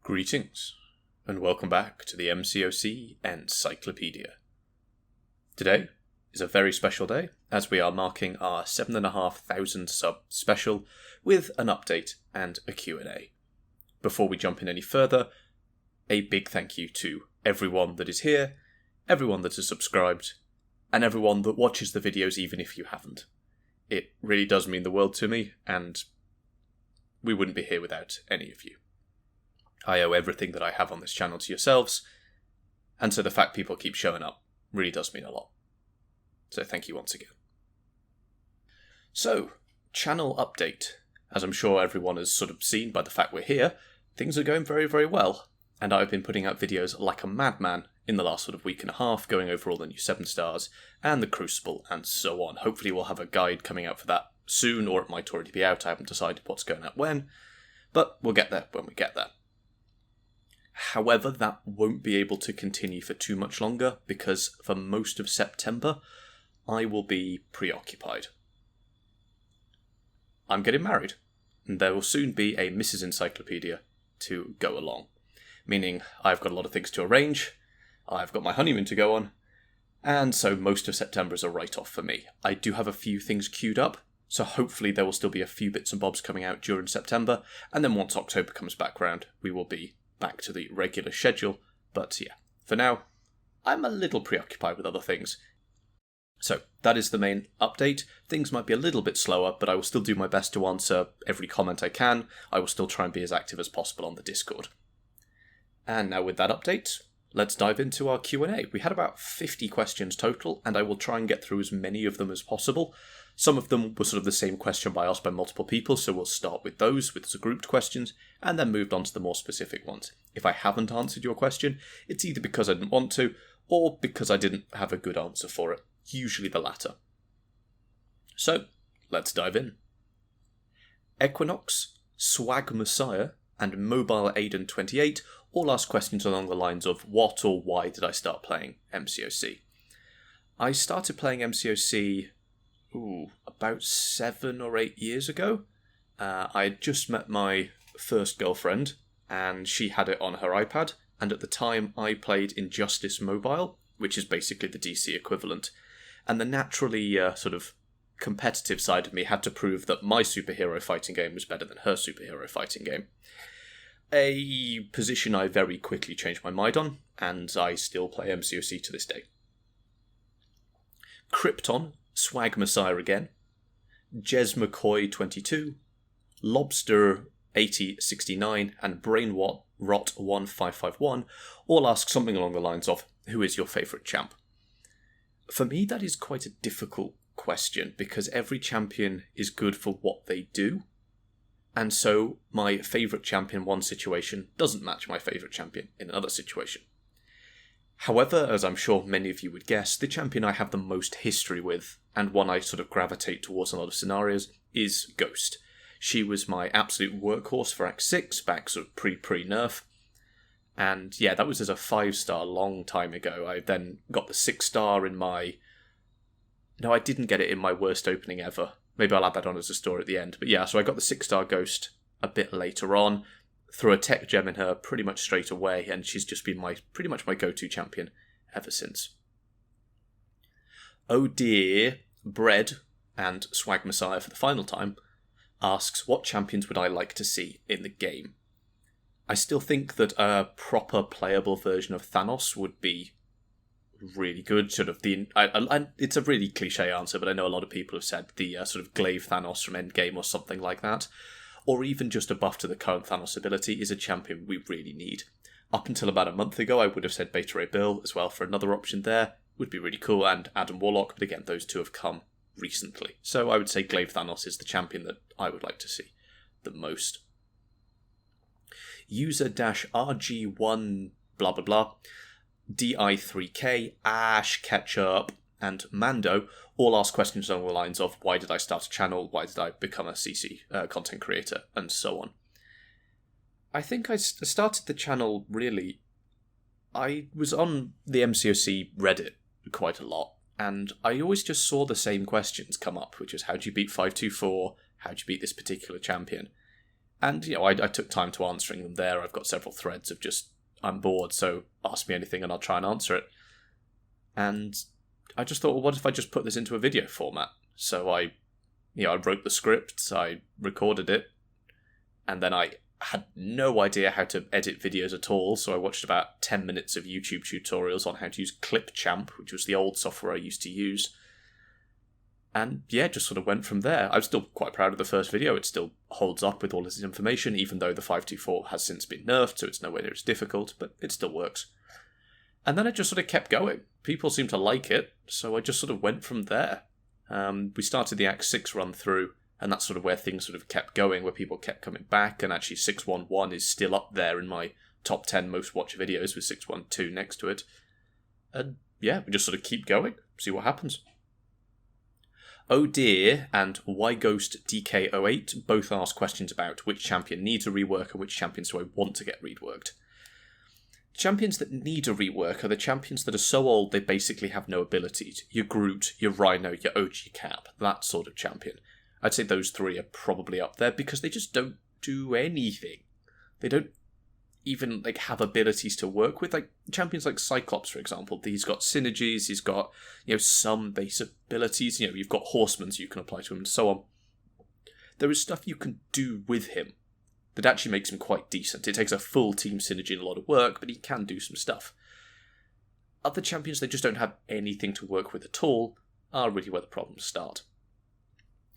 Greetings, and welcome back to the MCOC Encyclopedia. Today is a very special day, as we are marking our 7,500 sub special with an update and a Q&A. Before we jump in any further, a big thank you to everyone that is here, everyone that has subscribed, and everyone that watches the videos even if you haven't. It really does mean the world to me, and we wouldn't be here without any of you. I owe everything that I have on this channel to yourselves, and so the fact people keep showing up really does mean a lot. So thank you once again. So, channel update. As I'm sure everyone has sort of seen by the fact we're here, things are going very, very well, and I've been putting out videos like a madman in the last sort of week and a half, going over all the new 7 stars, and the Crucible, and so on. Hopefully we'll have a guide coming out for that soon, or it might already be out. I haven't decided what's going out when, but we'll get there when we get there. However, that won't be able to continue for too much longer, because for most of September, I will be preoccupied. I'm getting married, and there will soon be a Mrs. Encyclopedia to go along. Meaning, I've got a lot of things to arrange, I've got my honeymoon to go on, and so most of September is a write-off for me. I do have a few things queued up, so hopefully there will still be a few bits and bobs coming out during September, and then once October comes back round, we will be back to the regular schedule. But yeah, for now, I'm a little preoccupied with other things. So that is the main update. Things might be a little bit slower, but I will still do my best to answer every comment I can. I will still try and be as active as possible on the Discord. And now with that update, let's dive into our Q&A. We had about 50 questions total, and I will try and get through as many of them as possible. Some of them were sort of the same question asked by multiple people, so we'll start with those, with the grouped questions, and then moved on to the more specific ones. If I haven't answered your question, it's either because I didn't want to, or because I didn't have a good answer for it. Usually the latter. So, let's dive in. Equinox, Swag Messiah, and Mobile Aiden28 all ask questions along the lines of what or why did I start playing MCOC? I started playing MCOC about 7 or 8 years ago. I had just met my first girlfriend, and she had it on her iPad, and at the time I played Injustice Mobile, which is basically the DC equivalent, and the naturally sort of competitive side of me had to prove that my superhero fighting game was better than her superhero fighting game. A position I very quickly changed my mind on, and I still play MCOC to this day. Krypton, Swag Messiah again, Jez McCoy 22, Lobster 8069, and Brainrot 1551 all ask something along the lines of, who is your favourite champ? For me, that is quite a difficult question, because every champion is good for what they do, and so my favourite champion in one situation doesn't match my favourite champion in another situation. However, as I'm sure many of you would guess, the champion I have the most history with, and one I sort of gravitate towards in a lot of scenarios, is Ghost. She was my absolute workhorse for Act 6, back sort of pre-nerf. And yeah, that was as a 5-star long time ago. I then got the 6-star in my... No, I didn't get it in my worst opening ever. Maybe I'll add that on as a story at the end. But yeah, so I got the 6-star Ghost a bit later on, threw a tech gem in her pretty much straight away, and she's just been pretty much my go-to champion ever since. Oh dear, Bread and Swag Messiah for the final time asks, what champions would I like to see in the game? I still think that a proper playable version of Thanos would be really good. Sort of it's a really cliche answer, but I know a lot of people have said the sort of Glaive Thanos from Endgame or something like that, or even just a buff to the current Thanos ability is a champion we really need. Up until about a month ago, I would have said Beta Ray Bill as well for another option there. Would be really cool, and Adam Warlock, but again, those two have come recently. So I would say Glaive Thanos is the champion that I would like to see the most. User-RG1 blah blah blah, DI3K, Ash, Ketchup, and Mando all ask questions along the lines of why did I start a channel, why did I become a CC content creator, and so on. I think I started the channel really... I was on the MCOC Reddit quite a lot, and I always just saw the same questions come up, which is how do you beat 524, how do you beat this particular champion? And, I took time to answering them there. I've got several threads of just, I'm bored, so ask me anything and I'll try and answer it. And I just thought, well, what if I just put this into a video format? So I wrote the script, I recorded it, and then I had no idea how to edit videos at all, so I watched about 10 minutes of YouTube tutorials on how to use Clipchamp, which was the old software I used to use. And yeah, just sort of went from there. I'm still quite proud of the first video. It still holds up with all this information, even though the 524 has since been nerfed, so it's nowhere near as difficult, but it still works. And then it just sort of kept going. People seemed to like it, so I just sort of went from there. We started the Act 6 run through, and that's sort of where things sort of kept going, where people kept coming back, and actually 611 is still up there in my top 10 most watched videos with 612 next to it. And yeah, we just sort of keep going, see what happens. Oh Dear and Why Ghost DK08 both ask questions about which champion needs a rework and which champions do I want to get reworked. Champions that need a rework are the champions that are so old they basically have no abilities. Your Groot, your Rhino, your OG Cap, that sort of champion. I'd say those three are probably up there because they just don't do anything. They don't even have abilities to work with. Champions like Cyclops, for example, he's got synergies, he's got some base abilities, you've got horsemen you can apply to him and so on. There is stuff you can do with him that actually makes him quite decent. It takes a full team synergy and a lot of work, but he can do some stuff. Other champions that just don't have anything to work with at all are really where the problems start.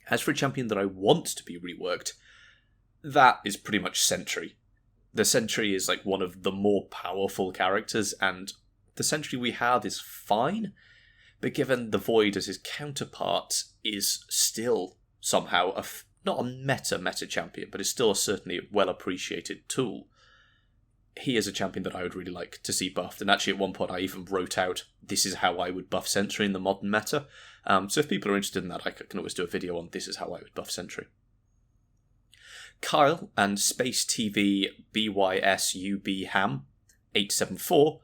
As for a champion that I want to be reworked, that is pretty much Sentry. The Sentry is one of the more powerful characters, and the Sentry we have is fine, but given the Void as his counterpart is still somehow not a meta champion, but is still a certainly well-appreciated tool. He is a champion that I would really like to see buffed, and actually at one point I even wrote out, this is how I would buff Sentry in the modern meta. So if people are interested in that, I can always do a video on this is how I would buff Sentry. Kyle and Space TV BYSUB Ham 874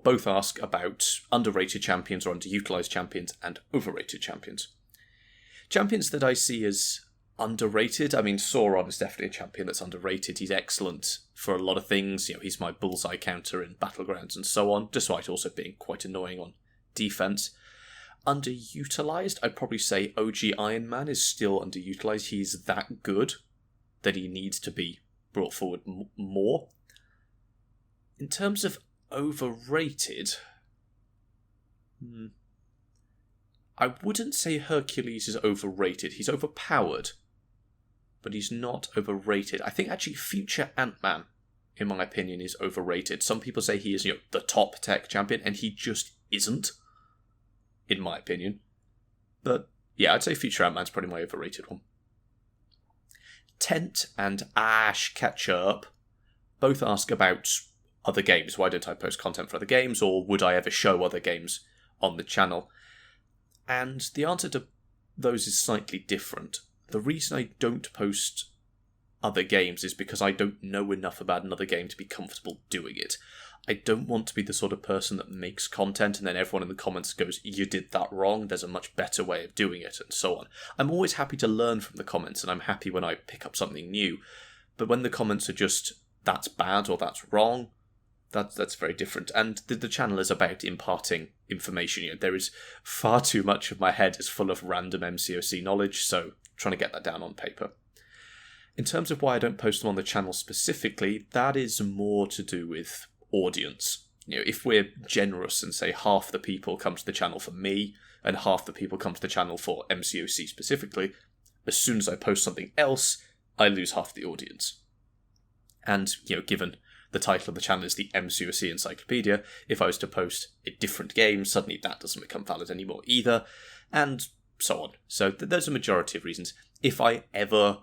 both ask about underrated champions or underutilized champions and overrated champions. Champions that I see as underrated, Sauron is definitely a champion that's underrated. He's excellent for a lot of things. He's my bullseye counter in battlegrounds and so on, despite also being quite annoying on defense. Underutilized, I'd probably say OG Iron Man is still underutilized. He's that good that he needs to be brought forward more. In terms of overrated, I wouldn't say Hercules is overrated. He's overpowered, but he's not overrated. I think actually Future Ant-Man, in my opinion, is overrated. Some people say he is the top tech champion, and he just isn't, in my opinion. But yeah, I'd say Future Ant-Man's probably my overrated one. Tent and Ash Ketchup both ask about other games. Why don't I post content for other games, or would I ever show other games on the channel? And the answer to those is slightly different. The reason I don't post other games is because I don't know enough about another game to be comfortable doing it. I don't want to be the sort of person that makes content and then everyone in the comments goes, you did that wrong, there's a much better way of doing it, and so on. I'm always happy to learn from the comments, and I'm happy when I pick up something new. But when the comments are just, that's bad or that's wrong, that's very different. And the channel is about imparting information. There is far too much of my head is full of random MCOC knowledge, so trying to get that down on paper. In terms of why I don't post them on the channel specifically, that is more to do with audience. If we're generous and say half the people come to the channel for me and half the people come to the channel for MCOC specifically, as soon as I post something else, I lose half the audience. And, given the title of the channel is the MCOC Encyclopedia, if I was to post a different game, suddenly that doesn't become valid anymore either, and so on. So there's a majority of reasons. If I ever,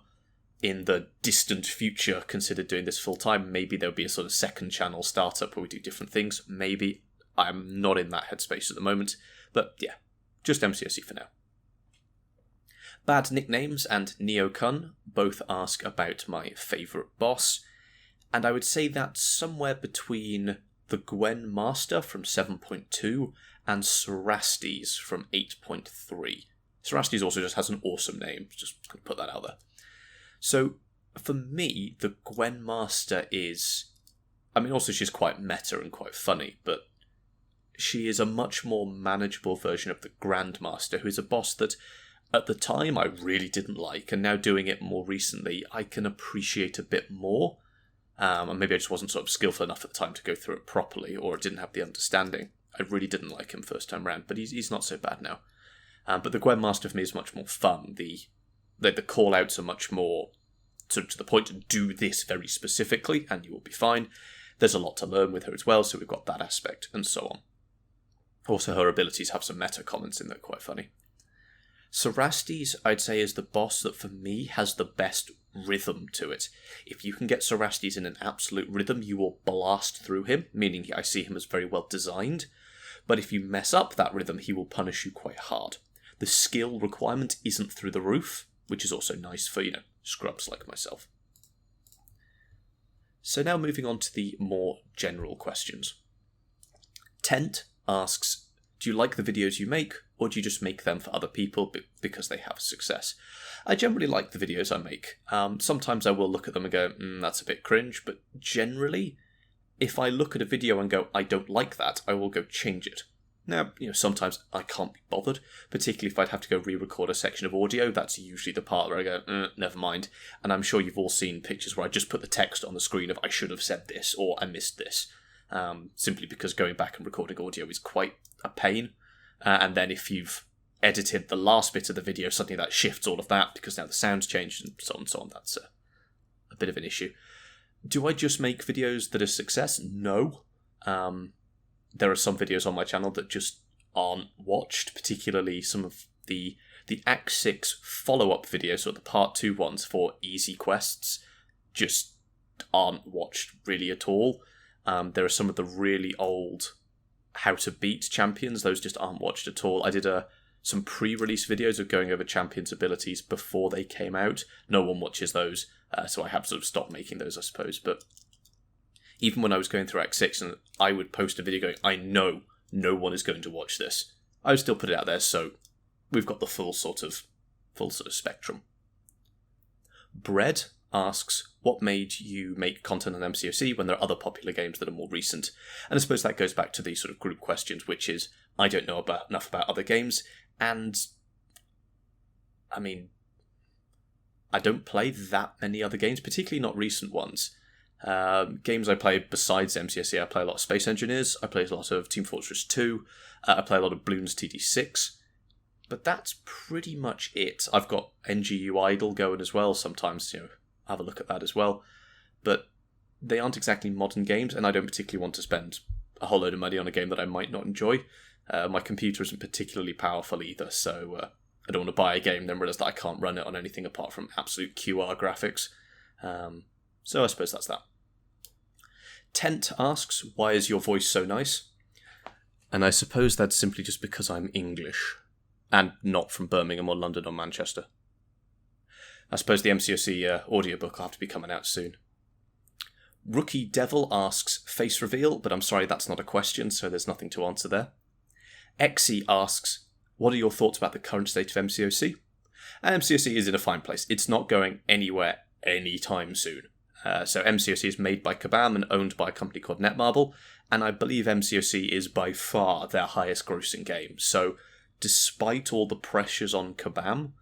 in the distant future, consider doing this full-time, maybe there'll be a sort of second channel startup where we do different things. Maybe. I'm not in that headspace at the moment. But yeah, just MCOC for now. Bad Nicknames and Neokun both ask about my favourite boss. And I would say that's somewhere between the Gwen Master from 7.2 and Cerastes from 8.3. Cerastes also just has an awesome name, just going to put that out there. So, for me, the Gwen Master is... I mean, also she's quite meta and quite funny, but she is a much more manageable version of the Grandmaster, who is a boss that, at the time, I really didn't like, and now doing it more recently, I can appreciate a bit more. And maybe I just wasn't sort of skillful enough at the time to go through it properly, or didn't have the understanding. I really didn't like him first time round, but he's not so bad now. But the Gwen Master for me is much more fun. The call-outs are much more sort of to the point, do this very specifically, and you will be fine. There's a lot to learn with her as well, so we've got that aspect, and so on. Also, her abilities have some meta comments in that are quite funny. Cerastes, I'd say, is the boss that for me has the best rhythm to it. If you can get Cerastes in an absolute rhythm, you will blast through him, meaning I see him as very well designed. But if you mess up that rhythm, he will punish you quite hard. The skill requirement isn't through the roof, which is also nice for, scrubs like myself. So now moving on to the more general questions. Tent asks, do you like the videos you make, or do you just make them for other people because they have success? I generally like the videos I make. Sometimes I will look at them and go, that's a bit cringe, but generally, if I look at a video and go, I don't like that, I will go change it. Now, sometimes I can't be bothered, particularly if I'd have to go re-record a section of audio. That's usually the part where I go, never mind. And I'm sure you've all seen pictures where I just put the text on the screen of I should have said this, or I missed this. Simply because going back and recording audio is quite a pain. And then if you've edited the last bit of the video, suddenly that shifts all of that because now the sound's changed and so on and so on. That's a bit of an issue. Do I just make videos that are success? No. There are some videos on my channel that just aren't watched, particularly some of the Act 6 follow-up videos, or the Part 2 ones for easy quests, just aren't watched really at all. There are some of the really old how to beat champions, those just aren't watched at all. I did some pre-release videos of going over champions' abilities before they came out. No one watches those, so I have sort of stopped making those, I suppose. But even when I was going through Act 6 and I would post a video going, I know no one is going to watch this, I would still put it out there, so we've got the full sort of spectrum. Bread asks, what made you make content on MCOC when there are other popular games that are more recent? And I suppose that goes back to the sort of group questions, which is, I don't know enough about other games, and I mean, I don't play that many other games, particularly not recent ones. Games I play besides MCSC, I play a lot of Space Engineers, I play a lot of Team Fortress 2, I play a lot of Bloons TD6, but that's pretty much it. I've got NGU Idle going as well, sometimes, have a look at that as well, but they aren't exactly modern games, and I don't particularly want to spend a whole load of money on a game that I might not enjoy. My computer isn't particularly powerful either, so I don't want to buy a game and then realise that I can't run it on anything apart from absolute QR graphics. So I suppose that's that. Tent asks, why is your voice so nice? And I suppose that's simply just because I'm English, and not from Birmingham or London or Manchester. I suppose the MCOC audiobook will have to be coming out soon. Rookie Devil asks, face reveal, but I'm sorry, that's not a question, so there's nothing to answer there. Exy asks, what are your thoughts about the current state of MCOC? And MCOC is in a fine place. It's not going anywhere anytime soon. So MCOC is made by Kabam and owned by a company called Netmarble, and I believe MCOC is by far their highest grossing game. So despite all the pressures on Kabam,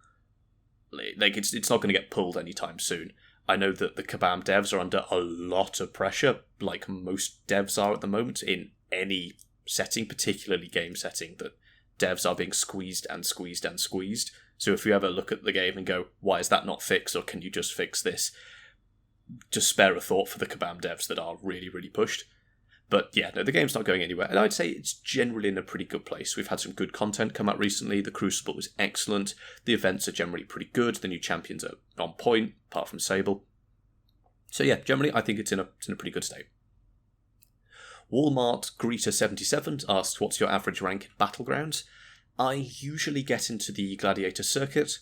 it's not going to get pulled anytime soon. I know that the Kabam devs are under a lot of pressure, like most devs are at the moment in any setting, particularly game setting, that devs are being squeezed and squeezed and squeezed. So if you ever look at the game and go, why is that not fixed, or can you just fix this? Just spare a thought for the Kabam devs that are really, really pushed. But yeah, no, the game's not going anywhere, and I'd say it's generally in a pretty good place. We've had some good content come out recently. The Crucible was excellent. The events are generally pretty good. The new champions are on point, apart from Sable. So yeah, generally I think it's in a pretty good state. Walmart Greeter77 asks, what's your average rank in Battlegrounds? I usually get into the Gladiator circuit,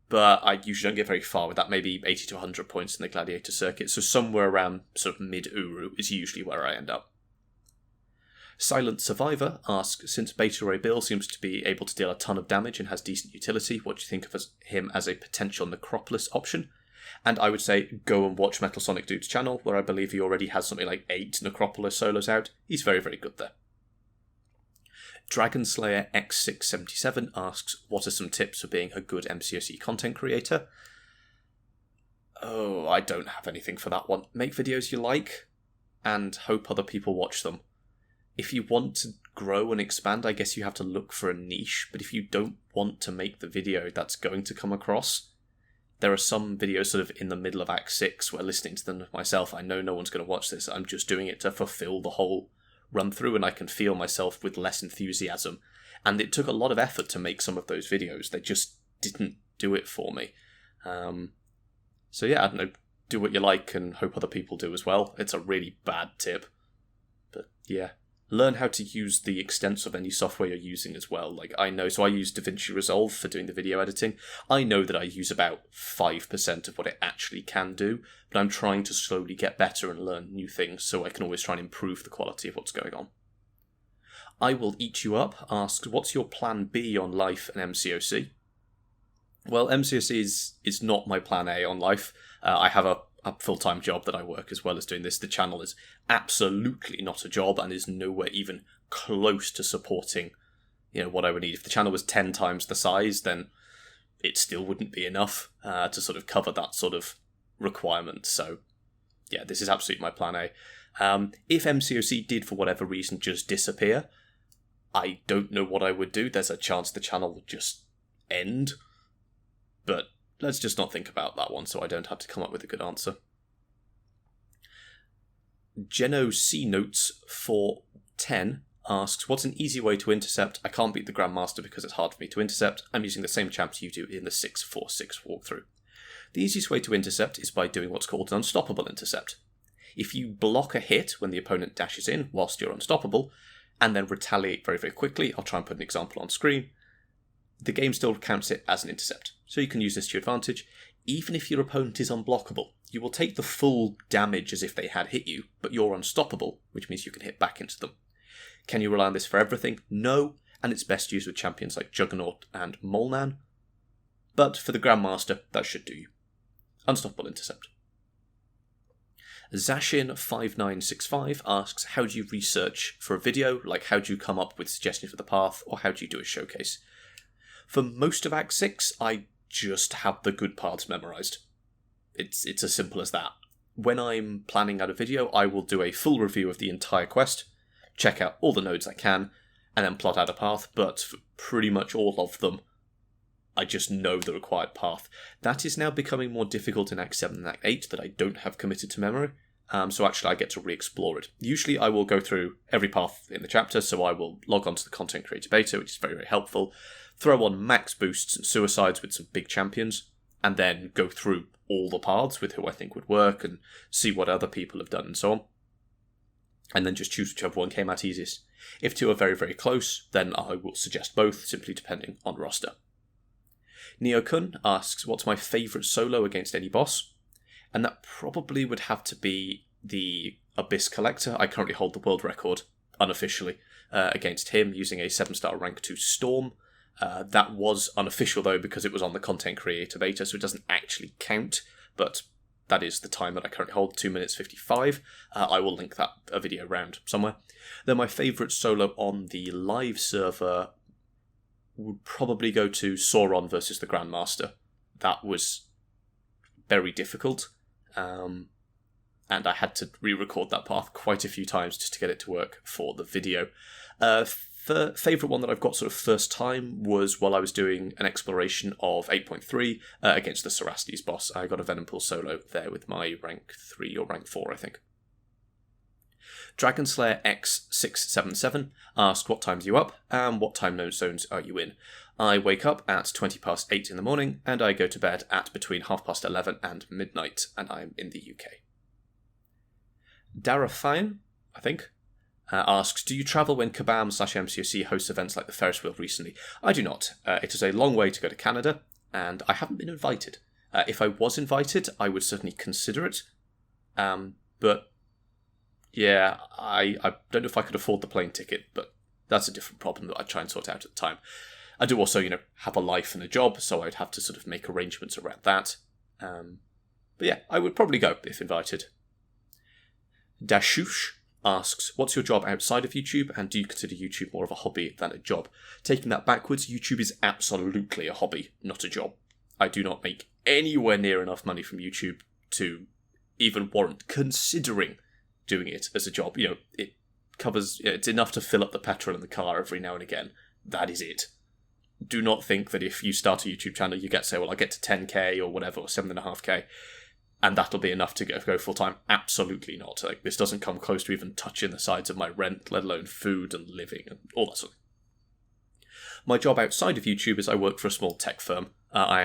but I usually don't get very far with that, maybe 80 to 100 points in the Gladiator circuit, so somewhere around sort of mid-Uru is usually where I end up. Silent Survivor asks, since Beta Ray Bill seems to be able to deal a ton of damage and has decent utility, what do you think of him as a potential Necropolis option? And I would say go and watch Metal Sonic Dude's channel, where I believe he already has something like 8 Necropolis solos out. He's very, very good there. Dragonslayer X677 asks, what are some tips for being a good MCOC content creator? Oh, I don't have anything for that one. Make videos you like, and hope other people watch them. If you want to grow and expand, I guess you have to look for a niche, but if you don't want to make the video that's going to come across, there are some videos sort of in the middle of Act 6 where listening to them myself, I know no one's going to watch this, I'm just doing it to fulfill the whole run through, and I can feel myself with less enthusiasm. And it took a lot of effort to make some of those videos. They just didn't do it for me. So yeah, I don't know, do what you like and hope other people do as well. It's a really bad tip. But yeah, learn how to use the extents of any software you're using as well. Like I know, so I use DaVinci Resolve for doing the video editing. I know that I use about 5% of what it actually can do, but I'm trying to slowly get better and learn new things so I can always try and improve the quality of what's going on. I Will Eat You Up asks, what's your plan B on life and MCOC? Well, MCOC is not my plan A on life. I have a full-time job that I work as well as doing this. The channel is absolutely not a job and is nowhere even close to supporting, what I would need. If the channel was 10 times the size, then it still wouldn't be enough to sort of cover that sort of requirement. So yeah, this is absolutely my plan A. If MCOC did for whatever reason just disappear, I don't know what I would do. There's a chance the channel would just end. But let's just not think about that one so I don't have to come up with a good answer. Geno C Notes 410 asks, what's an easy way to intercept? I can't beat the Grandmaster because it's hard for me to intercept. I'm using the same champs you do in the 646 walkthrough. The easiest way to intercept is by doing what's called an unstoppable intercept. If you block a hit when the opponent dashes in whilst you're unstoppable, and then retaliate very, very quickly, I'll try and put an example on screen, the game still counts it as an intercept. So you can use this to your advantage. Even if your opponent is unblockable, you will take the full damage as if they had hit you, but you're unstoppable, which means you can hit back into them. Can you rely on this for everything? No, and it's best used with champions like Juggernaut and Molnan. But for the Grandmaster, that should do you. Unstoppable intercept. Zashin5965 asks, how do you research for a video? Like, how do you come up with suggestions for the path, or how do you do a showcase? For most of Act 6, I just have the good paths memorised. It's as simple as that. When I'm planning out a video, I will do a full review of the entire quest, check out all the nodes I can, and then plot out a path, but for pretty much all of them, I just know the required path. That is now becoming more difficult in Act 7 and Act 8 that I don't have committed to memory, so actually I get to re-explore it. Usually I will go through every path in the chapter, so I will log on to the Content Creator Beta, which is very, very helpful, throw on max boosts and suicides with some big champions, and then go through all the paths with who I think would work and see what other people have done and so on. And then just choose whichever one came out easiest. If two are very, very close, then I will suggest both, simply depending on roster. Neokun asks, what's my favourite solo against any boss? And that probably would have to be the Abyss Collector. I currently hold the world record, unofficially, against him using a 7-star rank 2 Storm. That was unofficial though because it was on the Content Creator Beta, so it doesn't actually count, but that is the time that I currently hold, 2 minutes 55. I will link a video around somewhere. Then my favourite solo on the live server would probably go to Sauron versus the Grandmaster. That was very difficult, and I had to re-record that path quite a few times just to get it to work for the video. Favourite one that I've got sort of first time was while I was doing an exploration of 8.3 against the Cerastes boss. I got a Venompool solo there with my rank 3 or rank 4, I think. Dragonslayer X677 asked, what time's you up and what time zones are you in? I wake up at 20 past 8 in the morning and I go to bed at between 11:30 and midnight, and I'm in the UK. Darafine, I think, asks, do you travel when Kabam/MCOC hosts events like the Ferris wheel recently? I do not. It is a long way to go to Canada, and I haven't been invited. If I was invited, I would certainly consider it. But yeah, I don't know if I could afford the plane ticket, but that's a different problem that I'd try and sort out at the time. I do also, have a life and a job, so I'd have to sort of make arrangements around that. But yeah, I would probably go if invited. Dashush asks, what's your job outside of YouTube, and do you consider YouTube more of a hobby than a job? Taking that backwards, YouTube is absolutely a hobby, not a job. I do not make anywhere near enough money from YouTube to even warrant considering doing it as a job. It covers, it's enough to fill up the petrol in the car every now and again. That is it. Do not think that if you start a YouTube channel, you get to say, well, I'll get to 10k or whatever, or 7.5k, and that'll be enough to go full-time. Absolutely not. Like, this doesn't come close to even touching the sides of my rent, let alone food and living and all that sort of thing. My job outside of YouTube is I work for a small tech firm. I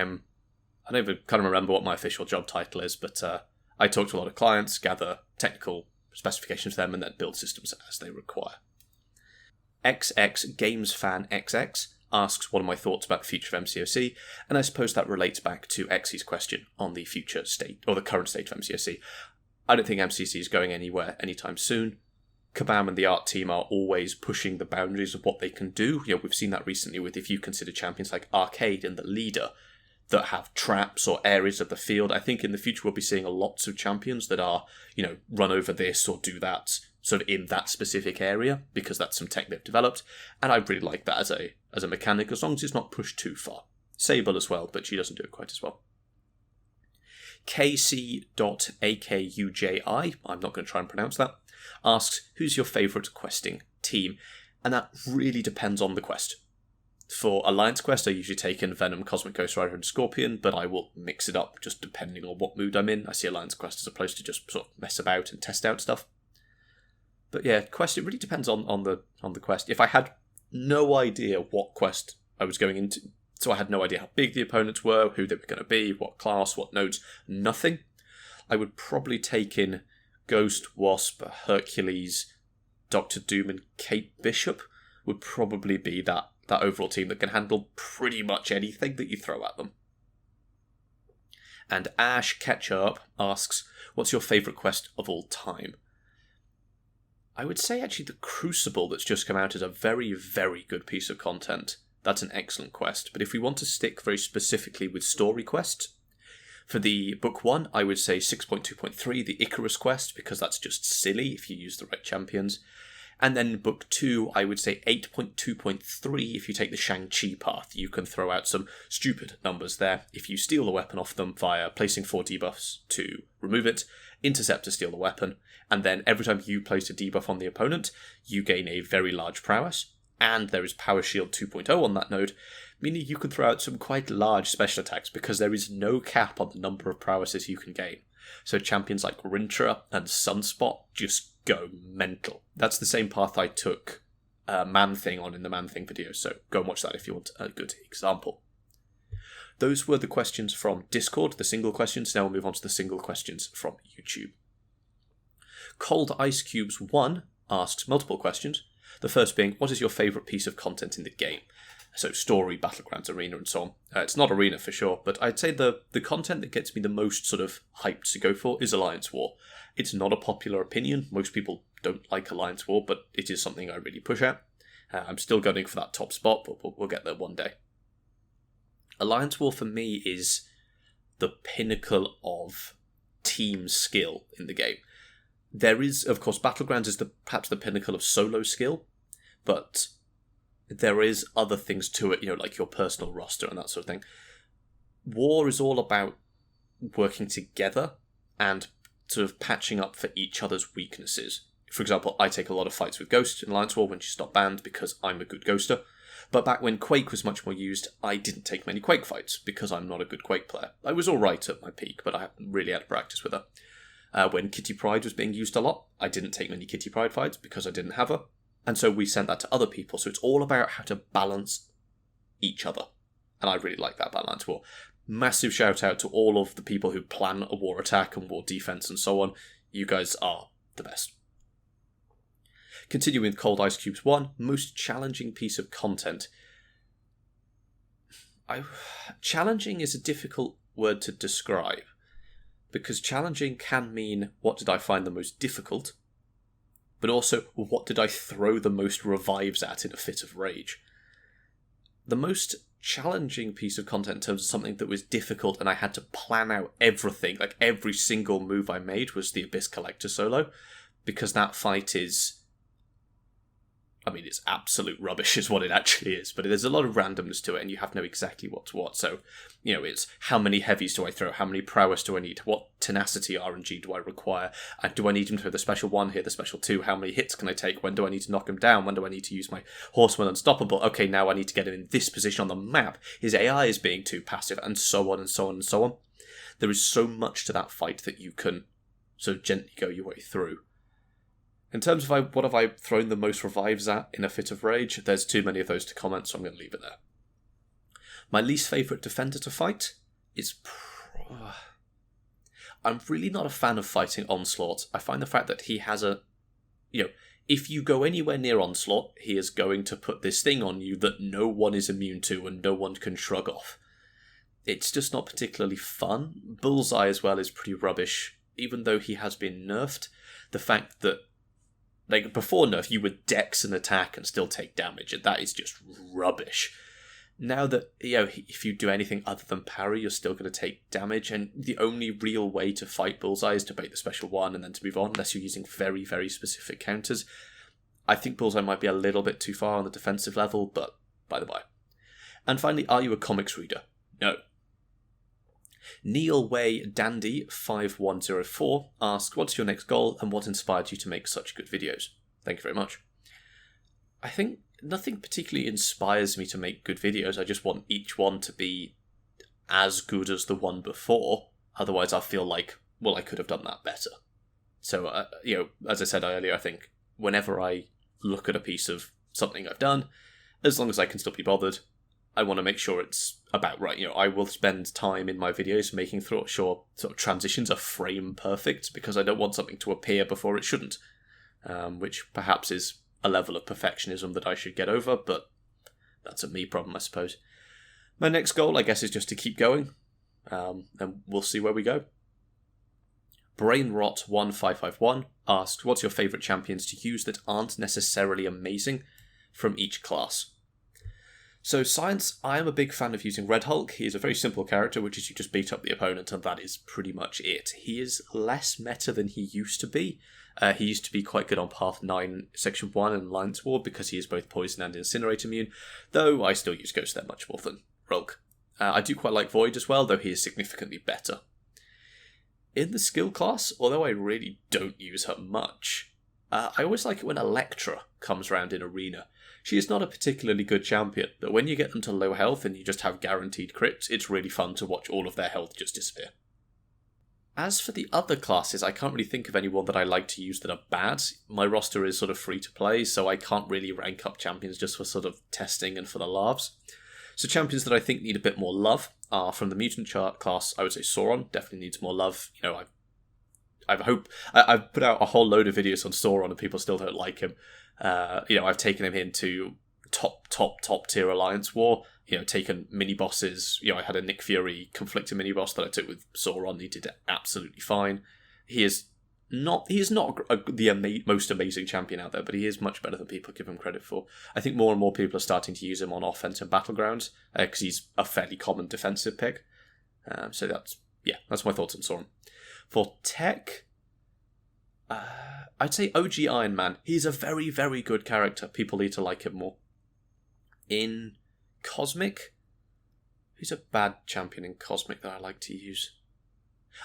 don't even kind of remember what my official job title is, but I talk to a lot of clients, gather technical specifications for them, and then build systems as they require. XX Games Fan XX asks what are my thoughts about the future of MCOC, and I suppose that relates back to Xy's question on the future state, or the current state of MCOC. I don't think MCC is going anywhere anytime soon. Kabam and the art team are always pushing the boundaries of what they can do. We've seen that recently with, if you consider champions like Arcade and the Leader that have traps or areas of the field. I think in the future we'll be seeing lots of champions that are, run over this or do that sort of in that specific area, because that's some tech they've developed, and I really like that as a mechanic, as long as it's not pushed too far. Sable as well, but she doesn't do it quite as well. KC.AKUJI, I'm not going to try and pronounce that, asks, who's your favourite questing team? And that really depends on the quest. For Alliance Quest, I usually take in Venom, Cosmic Ghost Rider, and Scorpion, but I will mix it up just depending on what mood I'm in. I see Alliance Quest as opposed to just sort of mess about and test out stuff. But yeah, quest, it really depends on the quest. If I had no idea what quest I was going into, so I had no idea how big the opponents were, who they were going to be, what class, what nodes, nothing, I would probably take in Ghost, Wasp, Hercules, Doctor Doom, and Kate Bishop would probably be that overall team that can handle pretty much anything that you throw at them. And Ash Ketchup asks, what's your favourite quest of all time? I would say actually the Crucible that's just come out is a very, very good piece of content. That's an excellent quest. But if we want to stick very specifically with story quests, for the book 1, I would say 6.2.3, the Icarus quest, because that's just silly if you use the right champions. And then book 2, I would say 8.2.3, if you take the Shang-Chi path. You can throw out some stupid numbers there. If you steal the weapon off them via placing 4 debuffs to remove it, intercept to steal the weapon, and then every time you place a debuff on the opponent, you gain a very large prowess, and there is Power Shield 2.0 on that node, meaning you can throw out some quite large special attacks because there is no cap on the number of prowesses you can gain. So champions like Rintra and Sunspot just go mental. That's the same path I took Man-Thing on in the Man-Thing video, so go and watch that if you want a good example. Those were the questions from Discord, the single questions. Now we'll move on to the single questions from YouTube. Cold Ice Cubes 1 asks multiple questions. The first being, what is your favourite piece of content in the game? So story, battlegrounds, arena, and so on. It's not arena for sure, but I'd say the content that gets me the most sort of hyped to go for is Alliance War. It's not a popular opinion. Most people don't like Alliance War, but it is something I really push at. I'm still gunning for that top spot, but we'll get there one day. Alliance War for me is the pinnacle of team skill in the game. There is, of course, Battlegrounds is perhaps the pinnacle of solo skill, but there is other things to it, like your personal roster and that sort of thing. War is all about working together and sort of patching up for each other's weaknesses. For example, I take a lot of fights with Ghost in Alliance War when she's not banned because I'm a good Ghoster. But back when Quake was much more used, I didn't take many Quake fights because I'm not a good Quake player. I was alright at my peak, but I haven't really had practice with her. When Kitty Pryde was being used a lot, I didn't take many Kitty Pryde fights because I didn't have her. And so we sent that to other people. So it's all about how to balance each other. And I really like that about Alliance War. Massive shout out to all of the people who plan a war attack and war defense and so on. You guys are the best. Continuing with Cold Ice Cubes 1, most challenging piece of content. Challenging is a difficult word to describe, because challenging can mean what did I find the most difficult, but also what did I throw the most revives at in a fit of rage. The most challenging piece of content in terms of something that was difficult and I had to plan out everything, like every single move I made, was the Abyss Collector solo, because that fight is, I mean, it's absolute rubbish is what it actually is, but there's a lot of randomness to it and you have to know exactly what to what. So, it's how many heavies do I throw, how many prowess do I need, what tenacity RNG do I require, and do I need him to throw the special 1 here, the special 2, how many hits can I take, when do I need to knock him down, when do I need to use my Horseman Unstoppable, okay, now I need to get him in this position on the map, his AI is being too passive, and so on and so on and so on. There is so much to that fight that you can sort of gently go your way through. In terms of what have I thrown the most revives at in a fit of rage, there's too many of those to comment, so I'm going to leave it there. My least favourite defender to fight is... I'm really not a fan of fighting Onslaught. I find the fact that he has a... if you go anywhere near Onslaught, he is going to put this thing on you that no one is immune to and no one can shrug off. It's just not particularly fun. Bullseye as well is pretty rubbish, even though he has been nerfed. The fact that before nerf, you would dex an attack and still take damage, and that is just rubbish. Now that, if you do anything other than parry, you're still going to take damage, and the only real way to fight Bullseye is to bait the special 1 and then to move on, unless you're using very, very specific counters. I think Bullseye might be a little bit too far on the defensive level, but by the by. And finally, are you a comics reader? No. Neil Way Dandy 5104 asked, what's your next goal and what inspired you to make such good videos? Thank you very much. I think nothing particularly inspires me to make good videos. I just want each one to be as good as the one before. Otherwise I feel like, well, I could have done that better. So, as I said earlier, I think whenever I look at a piece of something I've done, as long as I can still be bothered, I want to make sure it's about right. I will spend time in my videos making sure sort of transitions are frame perfect, because I don't want something to appear before it shouldn't, which perhaps is a level of perfectionism that I should get over, but that's a me problem, I suppose. My next goal, I guess, is just to keep going, and we'll see where we go. Brainrot1551 asked, what's your favourite champions to use that aren't necessarily amazing from each class? So Science, I am a big fan of using Red Hulk. He is a very simple character, which is you just beat up the opponent, and that is pretty much it. He is less meta than he used to be. He used to be quite good on Path 9, Section 1 and Alliance War, because he is both Poison and Incinerate immune, though I still use Ghost there much more than Rogue. I do quite like Void as well, though he is significantly better. In the skill class, although I really don't use her much, I always like it when Electra comes around in Arena. She is not a particularly good champion, but when you get them to low health and you just have guaranteed crits, it's really fun to watch all of their health just disappear. As for the other classes, I can't really think of anyone that I like to use that are bad. My roster is sort of free to play, so I can't really rank up champions just for sort of testing and for the laughs. So champions that I think need a bit more love are from the mutant chart class. I would say Sauron definitely needs more love. I've put out a whole load of videos on Sauron and people still don't like him. I've taken him into top tier Alliance War. Taken mini bosses. I had a Nick Fury conflicting mini boss that I took with Sauron. He did absolutely fine. He is not the most amazing champion out there, but he is much better than people give him credit for. I think more and more people are starting to use him on offense and battlegrounds because he's a fairly common defensive pick. So that's my thoughts on Sauron. For tech, I'd say OG Iron Man. He's a very, very good character. People need to like him more. In Cosmic, who's a bad champion in Cosmic that I like to use?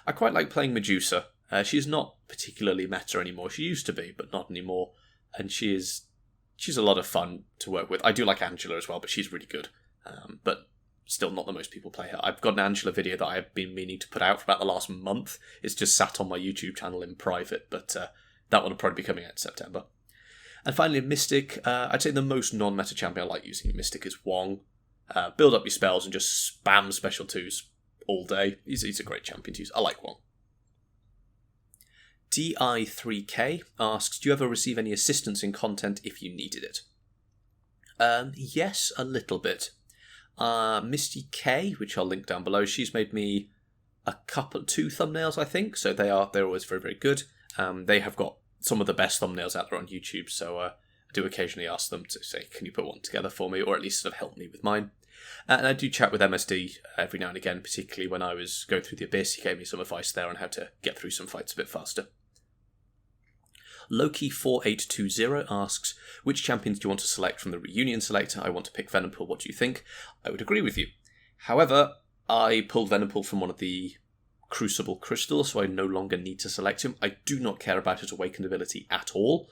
I quite like playing Medusa. She's not particularly meta anymore. She used to be, but not anymore. And she's a lot of fun to work with. I do like Angela as well, but she's really good. But still not the most people play her. I've got an Angela video that I've been meaning to put out for about the last month. It's just sat on my YouTube channel in private, but that one will probably be coming out in September. And finally, Mystic. I'd say the most non-meta champion I like using Mystic is Wong. Build up your spells and just spam special 2s all day. He's a great champion to use. I like Wong. DI3K asks, do you ever receive any assistance in content if you needed it? Yes, a little bit. Misty K, which I'll link down below, she's made me two thumbnails, I think, so they're always very, very good. They have got some of the best thumbnails out there on YouTube, so I do occasionally ask them to say, can you put one together for me, or at least sort of help me with mine. And I do chat with MSD every now and again, particularly when I was going through the Abyss. He gave me some advice there on how to get through some fights a bit faster. Loki4820 asks, which champions do you want to select from the reunion selector? I want to pick Venompool. What do you think? I would agree with you. However, I pulled Venompool from one of the Crucible crystals, so I no longer need to select him. I do not care about his awakened ability at all.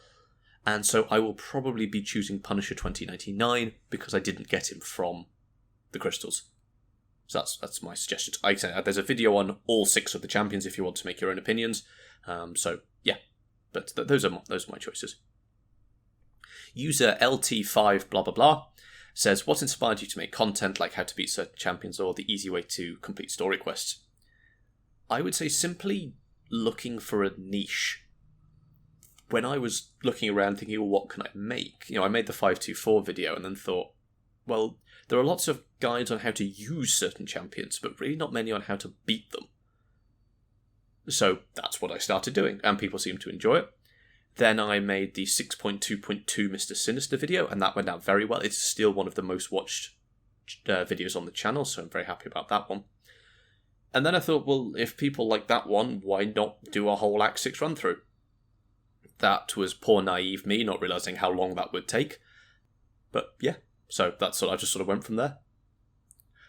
And so I will probably be choosing Punisher 2099 because I didn't get him from the crystals. So that's my suggestion. Like I say, there's a video on all 6 of the champions if you want to make your own opinions. So yeah, but those are my choices. User LT5 blah blah blah says, what inspired you to make content like how to beat certain champions or the easy way to complete story quests? I would say simply looking for a niche. When I was looking around thinking, well, what can I make? I made the 524 video and then thought, well, there are lots of guides on how to use certain champions, but really not many on how to beat them. So that's what I started doing, and people seemed to enjoy it. Then I made the 6.2.2 Mr. Sinister video, and that went out very well. It's still one of the most watched videos on the channel, so I'm very happy about that one. And then I thought, well, if people like that one, why not do a whole Act 6 run-through? That was poor naive me, not realising how long that would take. But yeah, so that's what I just sort of went from there.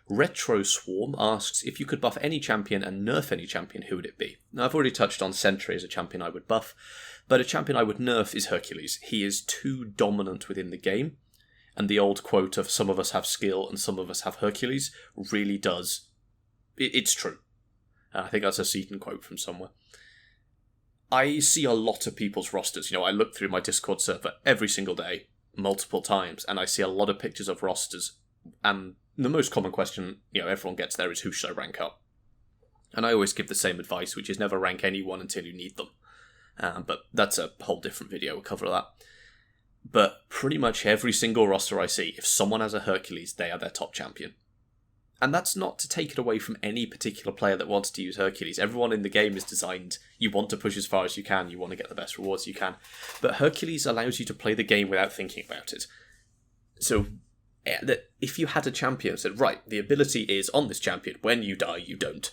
Retro Swarm asks, if you could buff any champion and nerf any champion, who would it be? Now, I've already touched on Sentry as a champion I would buff, but a champion I would nerf is Hercules. He is too dominant within the game, and the old quote of some of us have skill and some of us have Hercules really does. It's true. I think that's a Seaton quote from somewhere. I see a lot of people's rosters. I look through my Discord server every single day, multiple times, and I see a lot of pictures of rosters, and the most common question, everyone gets there is, who should I rank up? And I always give the same advice, which is never rank anyone until you need them. But that's a whole different video, we'll cover that. But pretty much every single roster I see, if someone has a Hercules, they are their top champion. And that's not to take it away from any particular player that wants to use Hercules. Everyone in the game is designed, you want to push as far as you can, you want to get the best rewards you can. But Hercules allows you to play the game without thinking about it. So, if you had a champion that said, right, the ability is on this champion, when you die, you don't.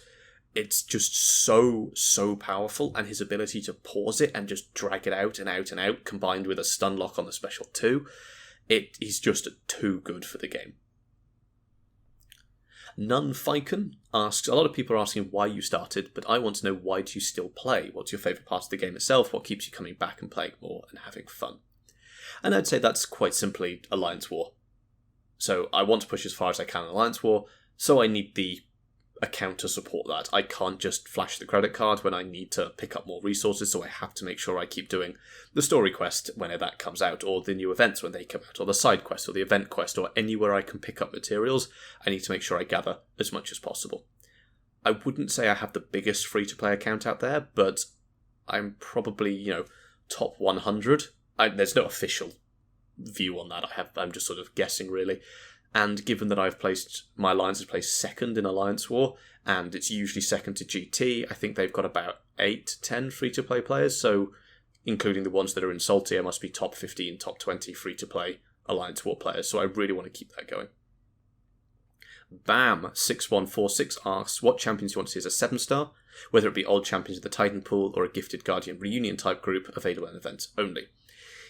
It's just so powerful, and his ability to pause it and just drag it out and out and out, combined with a stun lock on the special 2, he's just too good for the game. Nunfiken asks, a lot of people are asking why you started, but I want to know, why do you still play? What's your favourite part of the game itself? What keeps you coming back and playing more and having fun? And I'd say that's quite simply Alliance War. So I want to push as far as I can in Alliance War, so I need the account to support that. I can't just flash the credit card when I need to pick up more resources, so I have to make sure I keep doing the story quest whenever that comes out, or the new events when they come out, or the side quest, or the event quest, or anywhere I can pick up materials. I need to make sure I gather as much as possible. I wouldn't say I have the biggest free-to-play account out there, but I'm probably, top 100. There's no official view on that. I'm just sort of guessing, really. And given that my alliance is placed second in Alliance War, and it's usually second to GT, I think they've got about 8 to 10 free-to-play players, so including the ones that are in Salty, I must be top 15, top 20 free-to-play Alliance War players, so I really want to keep that going. Bam6146 asks, what champions do you want to see as a 7-star? Whether it be old champions of the Titan Pool or a Gifted Guardian reunion type group, available in events only.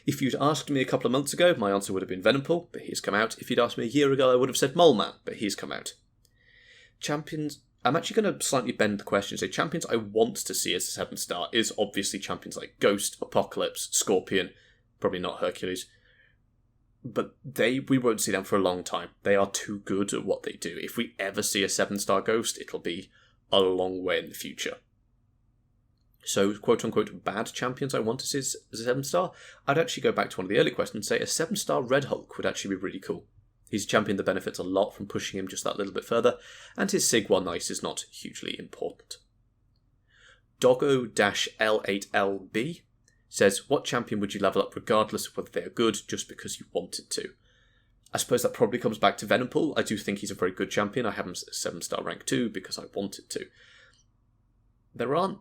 If you'd asked me a couple of months ago, my answer would have been Venompool, but he's come out. If you'd asked me a year ago, I would have said Mole Man, but he's come out. Champions, I'm actually going to slightly bend the question and say champions I want to see as a 7-star is obviously champions like Ghost, Apocalypse, Scorpion, probably not Hercules. But we won't see them for a long time. They are too good at what they do. If we ever see a 7-star Ghost, it'll be a long way in the future. So, quote-unquote, bad champions I want to see as a 7-star, I'd actually go back to one of the early questions and say a 7-star Red Hulk would actually be really cool. He's a champion that benefits a lot from pushing him just that little bit further, and his Sig 1 Nice is not hugely important. Doggo-L8LB says, what champion would you level up regardless of whether they are good, just because you wanted to? I suppose that probably comes back to Venompool. I do think he's a very good champion. I have him at 7-star rank 2 because I wanted to. There aren't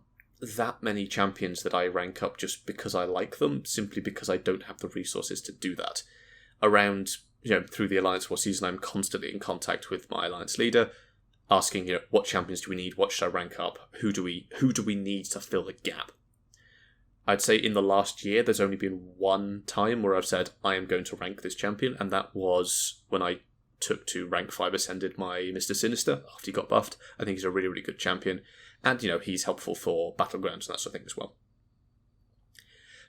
that many champions that I rank up just because I like them, simply because I don't have the resources to do that. Around through the Alliance War season, I'm constantly in contact with my Alliance leader, asking, what champions do we need? What should I rank up? Who do we need to fill the gap? I'd say in the last year, there's only been one time where I've said, I am going to rank this champion, and that was when I took to rank 5 ascended my Mr. Sinister after he got buffed. I think he's a really, really good champion, and, he's helpful for Battlegrounds and that sort of thing as well.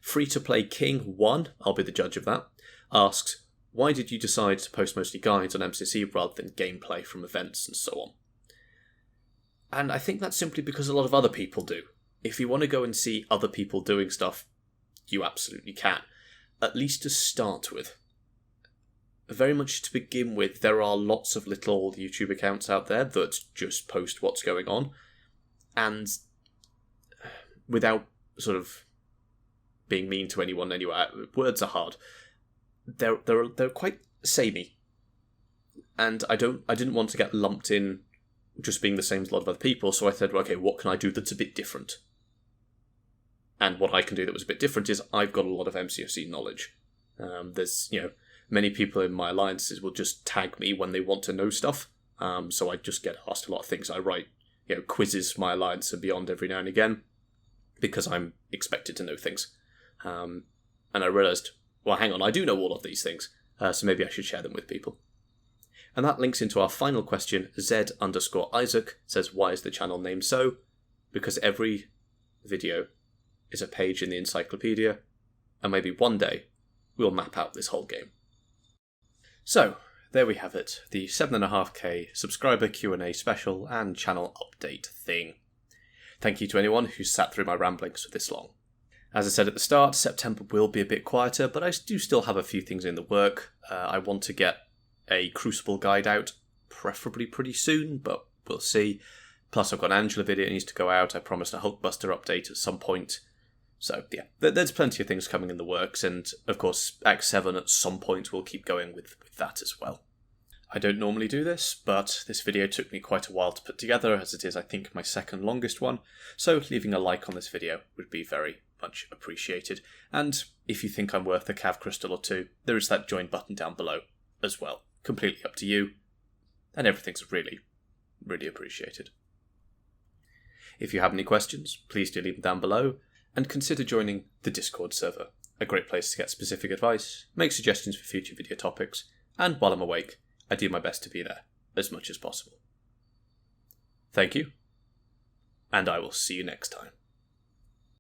Free-to-play King 1, I'll be the judge of that, asks, why did you decide to post mostly guides on MCC rather than gameplay from events and so on? And I think that's simply because a lot of other people do. If you want to go and see other people doing stuff, you absolutely can. At least to start with. Very much to begin with, there are lots of little YouTube accounts out there that just post what's going on. And without sort of being mean to anyone anywhere, words are hard. They're quite samey. And I didn't want to get lumped in just being the same as a lot of other people, so I said, well, okay, what can I do that's a bit different? And what I can do that was a bit different is I've got a lot of MCOC knowledge. There's, many people in my alliances will just tag me when they want to know stuff. So I just get asked a lot of things. I write, quizzes for my alliance and beyond every now and again because I'm expected to know things. And I realised, well, hang on, I do know all of these things, so maybe I should share them with people. And that links into our final question. Z_Isaac says, why is the channel named so? Because every video is a page in the encyclopedia, and maybe one day we'll map out this whole game. So, there we have it, the 7.5k subscriber Q&A special and channel update thing. Thank you to anyone who sat through my ramblings for this long. As I said at the start, September will be a bit quieter, but I do still have a few things in the work. I want to get a Crucible guide out, preferably pretty soon, but we'll see. Plus I've got an Angela video that needs to go out. I promised a Hulkbuster update at some point. So yeah, there's plenty of things coming in the works, and of course Act 7 at some point we'll keep going with that as well. I don't normally do this, but this video took me quite a while to put together, as it is I think my second longest one, so leaving a like on this video would be very much appreciated. And if you think I'm worth a Cav Crystal or two, there is that join button down below as well. Completely up to you, and everything's really, really appreciated. If you have any questions, please do leave them down below, and consider joining the Discord server, a great place to get specific advice, make suggestions for future video topics, and while I'm awake, I do my best to be there as much as possible. Thank you, and I will see you next time.